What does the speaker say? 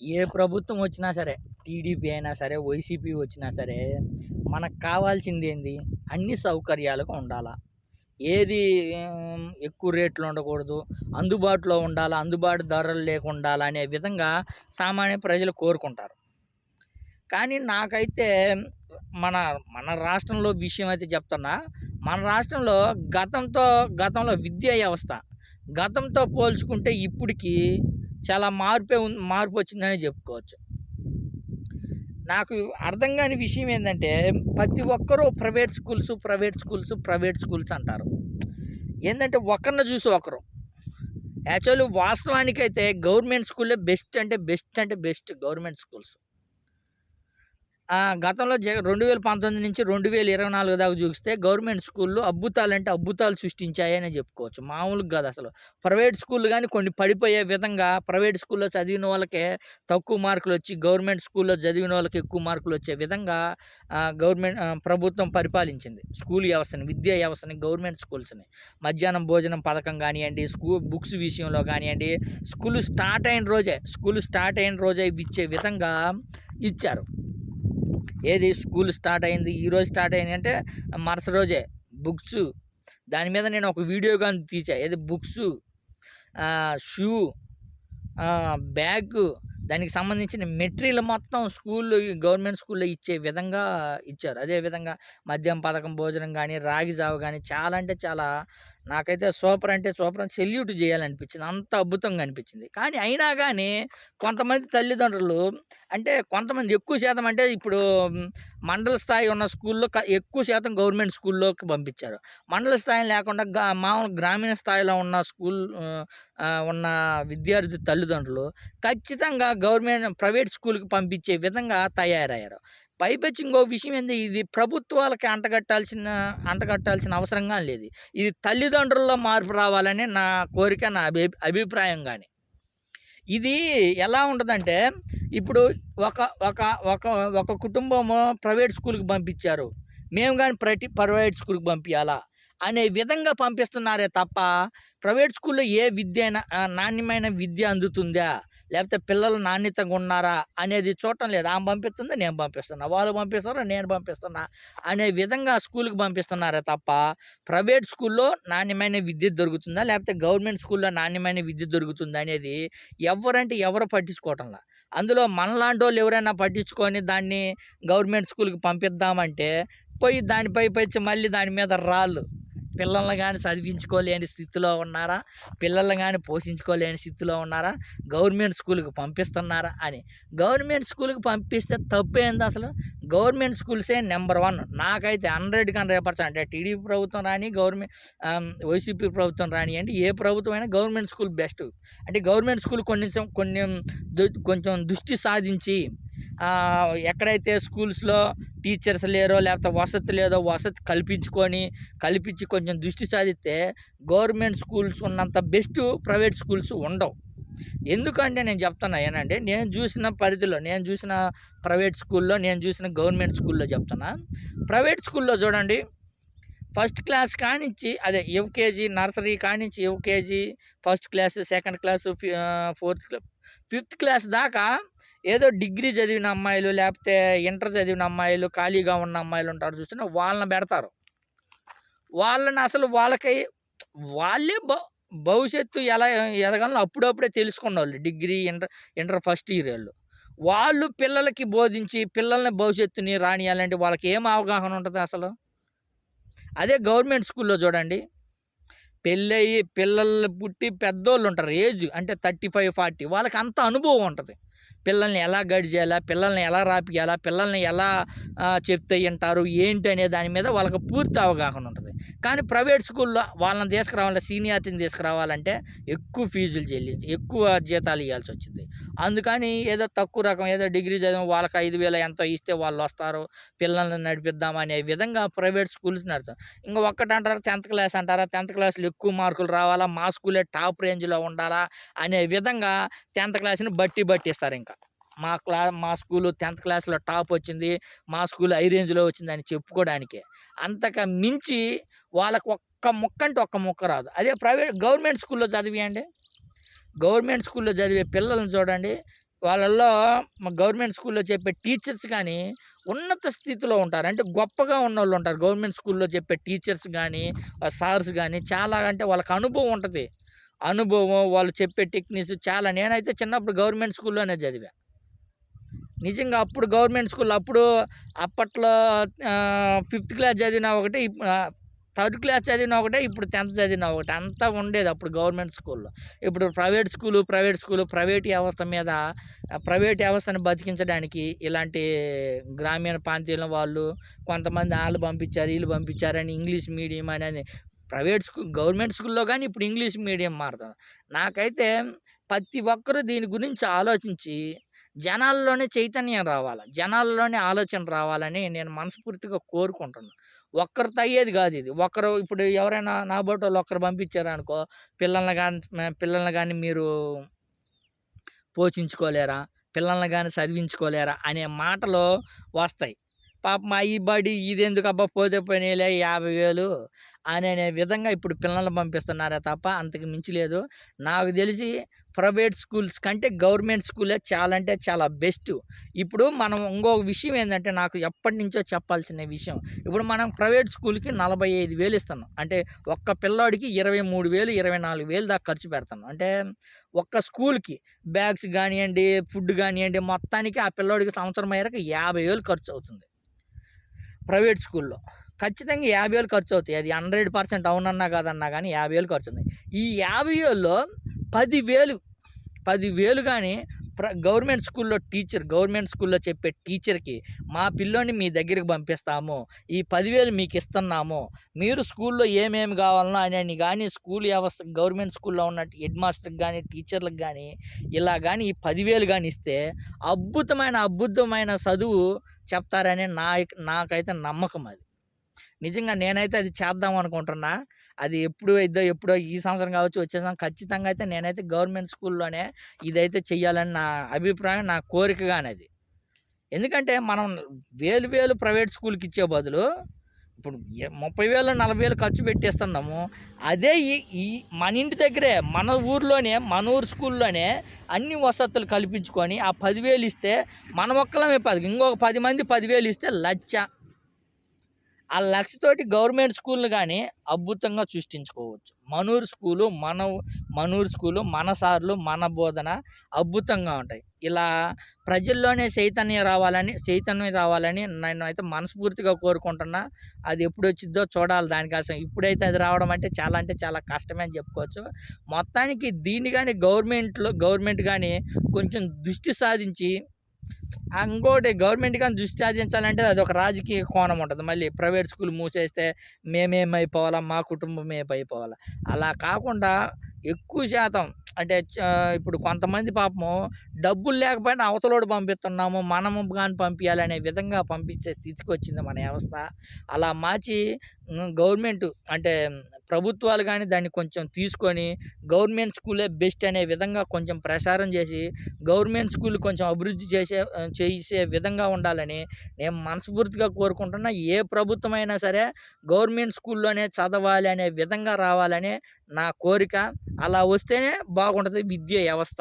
ఏ ప్రభుత్వం వచ్చినా సరే, టీడీపీ అయినా సరే, వైసీపీ వచ్చినా సరే, మనకు కావాల్సిందేంది? అన్ని సౌకర్యాలుగా ఉండాలా. ఏది ఎక్కువ రేట్లు ఉండకూడదు. అందుబాటులో ఉండాలా, అందుబాటు ధరలు లేకుండాలా అనే విధంగా సామాన్య ప్రజలు కోరుకుంటారు. కానీ నాకైతే మన మన రాష్ట్రంలో విషయం అయితే చెప్తున్నా. మన రాష్ట్రంలో గతంలో విద్యా వ్యవస్థ గతంతో పోల్చుకుంటే ఇప్పటికి చాలా మార్పొచ్చిందనే చెప్పుకోవచ్చు. నాకు అర్థం కాని విషయం ఏందంటే, ప్రతి ఒక్కరు ప్రైవేట్ స్కూల్స్ అంటారు. ఏందంటే ఒకరిని చూసి ఒకరు. యాక్చువల్లీ వాస్తవానికైతే గవర్నమెంట్ స్కూల్లే బెస్ట్ గవర్నమెంట్ స్కూల్స్. గతంలో 2019 నుంచి 2024 దాకా చూస్తే గవర్నమెంట్ స్కూల్‌లు అద్భుతాలంటే అద్భుతాలు సృష్టించాయనే చెప్పుకోవచ్చు. మామూలుగా గాదసలు. ప్రైవేట్ స్కూల్‌లు గాని కొన్ని పడిపోయే విధంగా ప్రైవేట్ స్కూల్‌లో చదివిన వాళ్ళకే తక్కువ మార్కులొచ్చి, గవర్నమెంట్ స్కూల్‌లో చదివినోళ్ళకి ఎక్కువ మార్కులొచ్చే విధంగా ప్రభుత్వం పరిపాలించింది. స్కూల్ వ్యవస్థని, విద్యా వ్యవస్థని, గవర్నమెంట్ స్కూల్స్‌ని. మధ్యాహ్నం భోజనం పథకం గానియండి, బుక్స్ విషయంలో గానియండి, స్కూలు స్టార్ట్ అయిన రోజే ఇచ్చే విధంగా ఇచ్చారు. ఏది స్కూల్ స్టార్ట్ అయింది, ఈరోజు స్టార్ట్ అయింది అంటే మరుసటి రోజే బుక్సు. దాని మీద నేను ఒక వీడియో గాని తీసా. ఏది బుక్సు, షూ, బ్యాగు, దానికి సంబంధించిన మెటీరియల్ మొత్తం గవర్నమెంట్ స్కూల్‌లో ఇచ్చే విధంగా ఇచ్చారు. అదే విధంగా మద్యం పథకం, భోజనం గానీ, రాగి జావ గానీ చాలా అంటే చాలా నాకైతే సూపర్ అంటే సూపర్ అని సెల్యూట్ జేయాలనిపించింది. అంత అద్భుతంగా అనిపించింది. కానీ అయినా గానీ కొంతమంది తల్లిదండ్రులు అంటే కొంతమంది ఎక్కువ శాతం అంటే ఇప్పుడు మండల స్థాయి ఉన్న స్కూల్‌లో ఎక్కువ శాతం గవర్నమెంట్ స్కూల్‌లోకి పంపించారు. మండల స్థాయి లేకుండా మామూలు గ్రామీణ స్థాయిలో ఉన్న విద్యార్థి తల్లిదండ్రులు ఖచ్చితంగా ప్రైవేట్ స్కూల్‌కి పంపించే విధంగా తయారయ్యారు. పైపెచ్చు ఇంకో విషయం ఏంది, ఇది ప్రభుత్వాలకి అంటగట్టాల్సిన అవసరం గాని లేదు. ఇది తల్లిదండ్రుల్లో మార్పు రావాలని నా కోరిక, నా అభిప్రాయం గాని. ఇది ఎలా ఉంటదంటే, ఇప్పుడు ఒక ఒక ఒక ఒక కుటుంబము ప్రైవేట్ స్కూల్‌కి పంపించారు. మేము గాని ప్రైవేట్ స్కూల్‌కి పంపియాలా? అనే విధంగా పంపిస్తున్నారే తప్ప, ప్రైవేట్ స్కూల్‌లో ఏ విద్య అయినా నాణ్యమైన విద్య అందుతుందా? లేకపోతే పిల్లలు నాణ్యతగా ఉన్నారా? అనేది చూడటం లేదు. ఆమె పంపిస్తుంది, నేను పంపిస్తున్నా. వాళ్ళు పంపిస్తారు, నేను పంపిస్తున్నా. అనే విధంగా స్కూల్‌కి పంపిస్తున్నారే తప్ప, ప్రైవేట్ స్కూల్‌లో నాణ్యమైన విద్య దొరుకుతుందా? లేకపోతే గవర్నమెంట్ స్కూల్‌లో నాణ్యమైన విద్య దొరుకుతుందా? అనేది ఎవరు పట్టించుకోవటంలా. అందులో మనలాంటోళ్ళు ఎవరైనా పట్టించుకొని దాన్ని గవర్నమెంట్ స్కూల్‌కి పంపిద్దామంటే, పోయి దానిపై పైచి మళ్ళీ దాని మీద రాళ్ళు. పిల్లల్ని గాని చదివించుకోలేని స్థితిలో ఉన్నారా? పిల్లల్ని గాని పోషించుకోలేని స్థితిలో ఉన్నారా? గవర్నమెంట్ స్కూల్‌కి పంపిస్తున్నారా అని. గవర్నమెంట్ స్కూల్‌కి పంపిస్తే తప్పేందసలు? Government స్కూల్సే number 1. నాకైతే 100కి 100% అంటే టీడీపీ ప్రభుత్వం రాని, వైసీపీ ప్రభుత్వం రానియండి, ఏ ప్రభుత్వం అయినా గవర్నమెంట్ స్కూల్ బెస్ట్. అంటే గవర్నమెంట్ స్కూల్ కొంచెం దృష్టి సాధించి ఎక్కడైతే స్కూల్స్‌లో టీచర్స్ లేరో, లేకపోతే వసతి లేదో వసతి కల్పించి కొంచెం దృష్టి సాధిస్తే గవర్నమెంట్ స్కూల్స్ ఉన్నంత బెస్ట్ ప్రైవేట్ స్కూల్స్ ఉండవు. ఎందుకంటే నేను చెప్తున్నా ఇనండి. నేను చూసిన పరిధిలో, నేను చూసిన ప్రైవేట్ స్కూల్‌లో, నేను చూసిన గవర్నమెంట్ స్కూల్‌లో చెప్తున్నా. ప్రైవేట్ స్కూల్‌లో చూడండి, ఫస్ట్ క్లాస్ కానించి అదే యూకేజీ, నర్సరీ కానించి UKG, first class, second class, fifth class దాకా ఏదో డిగ్రీ చదివిన అమ్మాయిలు, లేకపోతే ఇంటర్ చదివిన అమ్మాయిలు, ఖాళీగా ఉన్న అమ్మాయిలు ఉంటారు చూసినా వాళ్ళని పెడతారు. వాళ్ళని అసలు వాళ్ళే భవిష్యత్తు ఎలా ఎదగాలో అప్పుడప్పుడే తెలుసుకున్నోళ్ళు. డిగ్రీ, ఇంటర్ ఫస్ట్ ఇయర్ ఓళ్ళు. వాళ్ళు పిల్లలకి బోధించి, పిల్లల్ని భవిష్యత్తుని రానియాలంటే వాళ్ళకి ఏం అవగాహన ఉంటది అసలు? అదే గవర్నమెంట్ స్కూల్‌లో చూడండి. పెళ్ళయ్యి పిల్లలు పుట్టి పెద్దోళ్ళుంటారు. ఏజ్ అంటే 35, 40 వాళ్ళకి అంత అనుభవం ఉంటది. పిల్లల్ని ఎలా గైడ్ చేయాలా? పిల్లల్ని ఎలా రాపియాలా? పిల్లల్ని ఎలా చెప్తే ఇంటారు? ఏంటి అనే దాని మీద వాళ్ళకి పూర్తి అవగాహన ఉంటది. కానీ ప్రైవేట్ స్కూల్‌లో వాళ్ళని సీనియారిటీని తీసుకురావాలంటే ఎక్కువ ఫీజులు చెల్లించి, ఎక్కువ జీతాలు ఇయ్యాల్సొచ్చిద్ది. అందుకని ఏదో తక్కువ రకం ఏదో డిగ్రీ చదివిన వాళ్ళకి 5,000 ఎంతో ఇస్తే వాళ్ళొస్తారు. పిల్లల్ని నడిపిద్దాం అనే విధంగా ప్రైవేట్ స్కూల్స్ నడుస్తాయి. ఇంక ఒక్కటంటారా 10థ్ క్లాస్ అంటారా? 10థ్ క్లాస్‌లో ఎక్కువ మార్కులు రావాలా? మా స్కూలే టాప్ రేంజ్‌లో ఉండాలా? అనే విధంగా 10థ్ క్లాస్‌ని బట్టిస్తారింక. మా స్కూలు 10థ్ క్లాస్‌లో టాప్ వచ్చింది. మా స్కూల్ హై రేంజ్‌లో వచ్చిందని చెప్పుకోవడానికే. అంతకు మించి వాళ్ళకి ఒక్క ముక్క అంటే ఒక్క ముక్క రాదు. అదే గవర్నమెంట్ స్కూల్‌లో చదివియండి. గవర్నమెంట్ స్కూల్‌లో చదివే పిల్లల్ని చూడండి. వాళ్ళల్లో గవర్నమెంట్ స్కూల్‌లో చెప్పే టీచర్స్ గాని, ఉన్నత స్థితిలో ఉంటారు. అంటే గొప్పగా ఉన్నోళ్ళుంటారు. గవర్నమెంట్ స్కూల్‌లో చెప్పే టీచర్స్ గాని, సార్స్ గాని చాలా అంటే వాళ్ళకి అనుభవం ఉంటది. అనుభవం, వాళ్ళు చెప్పే టెక్నిక్స్ చాలా నేనైతే చిన్నప్పుడు గవర్నమెంట్ స్కూల్‌లోనే చదివా. నిజంగా అప్పుడు గవర్నమెంట్ స్కూల్‌లో అప్పట్లో ఫిఫ్త్ క్లాస్ చదివినా ఒకటే, థర్డ్ క్లాస్ చదివినా ఒకటే, ఇప్పుడు 10థ్ చదివినా ఒకటే. అంతా ఉండేది అప్పుడు గవర్నమెంట్ స్కూల్‌లో. ఇప్పుడు ప్రైవేట్ వ్యవస్థ మీద ప్రైవేట్ వ్యవస్థను బతికించడానికి ఇలాంటి గ్రామీణ ప్రాంతీయుల వాళ్ళు కొంతమంది ఆళ్ళు పంపించారు, ఈళ్ళు పంపించారని ఇంగ్లీష్ మీడియం అనేది గవర్నమెంట్ స్కూల్‌లో గాని ఇప్పుడు ఇంగ్లీష్ మీడియం మారుతుంది. నాకైతే ప్రతి ఒక్కరు దీని గురించి ఆలోచించి జనాల్లోనే చైతన్యం రావాల. జనాల్లోనే ఆలోచన రావాలని నేను మనస్ఫూర్తిగా కోరుకుంటున్నా. ఒక్కరితో అయ్యేది గాదిది. ఇప్పుడు ఎవరైనా నాబోటోళ్ళు ఒక్కరు పంపించారనుకో, పిల్లల్ని గాని మీరు పోషించుకోలేరా? పిల్లల్ని గాని చదివించుకోలేరా? అనే మాటలు వస్తాయి. పాపం ఈ బడి ఇదెందుకబ్బా పోతే పోనీలే 50,000 అనే విధంగా ఇప్పుడు పిల్లల్ని పంపిస్తున్నారే తప్ప అంతకు మించి లేదు. నాకు తెలిసి ప్రైవేట్ స్కూల్స్ కంటే గవర్నమెంట్ స్కూలే చాలా అంటే చాలా బెస్టు. ఇప్పుడు మనం ఇంకొక విషయం ఏందంటే నాకు ఎప్పటినుంచో చెప్పాల్సిన విషయం. ఇప్పుడు మనం ప్రైవేట్ స్కూల్‌కి 45,000 ఇస్తున్నాం. అంటే ఒక్క పిల్లోడికి 23,000, 24,000 దాకా ఖర్చు పెడుతున్నాం. అంటే ఒక్క స్కూల్‌కి బ్యాగ్స్ గానియండి, ఫుడ్ గానియండి, మొత్తానికి ఆ పిల్లోడికి సంవత్సరం అయ్యాక 50,000 ఖర్చవుతుంది. ప్రైవేట్ స్కూల్‌లో. ఖచ్చితంగా 50,000 ఖర్చవుతాయి. అది 100% అవునన్నా కాదన్నా గాని 50,000 ఖర్చుంది. ఈ 50,000లో 10,000 10,000 గాని గవర్నమెంట్ స్కూల్‌లో చెప్పే టీచర్‌కి మా పిల్లోడిని మీ దగ్గరికి పంపిస్తాము. ఈ 10,000 మీకిస్తున్నాము. మీరు స్కూల్‌లో ఏమేమి కావాలనో అని గాని స్కూల్ వ్యవస్థ గవర్నమెంట్ స్కూల్‌లో ఉన్న హెడ్ మాస్టర్‌కి గాని, టీచర్‌లకి గాని ఇలా గాని ఈ 10,000 గాని ఇస్తే అద్భుతమైన చదువు చెప్తారని నాకైతే నమ్మకం అది. నిజంగా నేనైతే అది చేద్దాం అనుకుంటున్నా. అది ఎప్పుడు అయిద్దో ఎప్పుడో ఈ సంవత్సరం కావచ్చు, వచ్చే సంవత్సరం ఖచ్చితంగా అయితే నేనైతే గవర్నమెంట్ స్కూల్‌లోనే ఇదైతే చెయ్యాలని నా అభిప్రాయం, నా కోరిక గానది. ఎందుకంటే మనం వేలు ప్రైవేట్ స్కూల్‌కిచ్చే బదులు ఇప్పుడు 30,000, 40,000 ఖర్చు పెట్టేస్తున్నాము. అదే ఈ ఈ మన ఇంటి దగ్గరే, మన ఊర్లోనే, మన ఊరు స్కూల్‌లోనే అన్ని వసతులు కల్పించుకొని ఆ 10,000 ఇస్తే మనం ఒక్కలమే ఇంకొక 10 మంది 10,000 ఇస్తే 1,00,000. ఆ లక్షతోటి గవర్నమెంట్ స్కూల్‌ని గాని అద్భుతంగా సృష్టించుకోవచ్చు. మనూరు స్కూలు, మన సార్లు, మన బోధన అద్భుతంగా ఉంటాయి. ఇలా ప్రజల్లోనే చైతన్యం రావాలని నేనైతే మనస్ఫూర్తిగా కోరుకుంటున్నా. అది ఎప్పుడొచ్చిద్దో చూడాలి దానికోసం. ఇప్పుడైతే అది రావడం అంటే చాలా కష్టమే అని చెప్పుకోవచ్చు. మొత్తానికి దీన్ని గాని గవర్నమెంట్ గాని కొంచెం దృష్టి సాధించి ఇంకోటి గవర్నమెంట్ గాని దృష్టి సాధించాలంటే అదొక రాజకీయ కోణం ఉంటది. మళ్ళీ ప్రైవేట్ స్కూల్ మూసేస్తే మేమేమైపోవాలా? మా కుటుంబం ఏమైపోవాలా? అలా కాకుండా ఎక్కువ శాతం అంటే ఇప్పుడు కొంతమంది పాపము డబ్బులు లేకపోయినా అవతలోడు పంపిస్తున్నాము. మనము గాని పంపియాలనే విధంగా పంపించే స్థితికొచ్చింది మన వ్యవస్థ. అలా మార్చి గవర్నమెంట్ అంటే ప్రభుత్వాలు గాని దాన్ని కొంచెం తీసుకొని గవర్నమెంట్ స్కూలే బెస్ట్ అనే విధంగా కొంచెం ప్రచారం చేసి గవర్నమెంట్ స్కూల్ కొంచెం అభివృద్ధి చేసే విధంగా ఉండాలని నేను మనస్ఫూర్తిగా కోరుకుంటున్నా. ఏ ప్రభుత్వమైనా సరే గవర్నమెంట్ స్కూల్‌లోనే చదవాలి అనే విధంగా రావాలని నా కోరిక. అలా వస్తేనే బాగుంటది విద్యా వ్యవస్థ.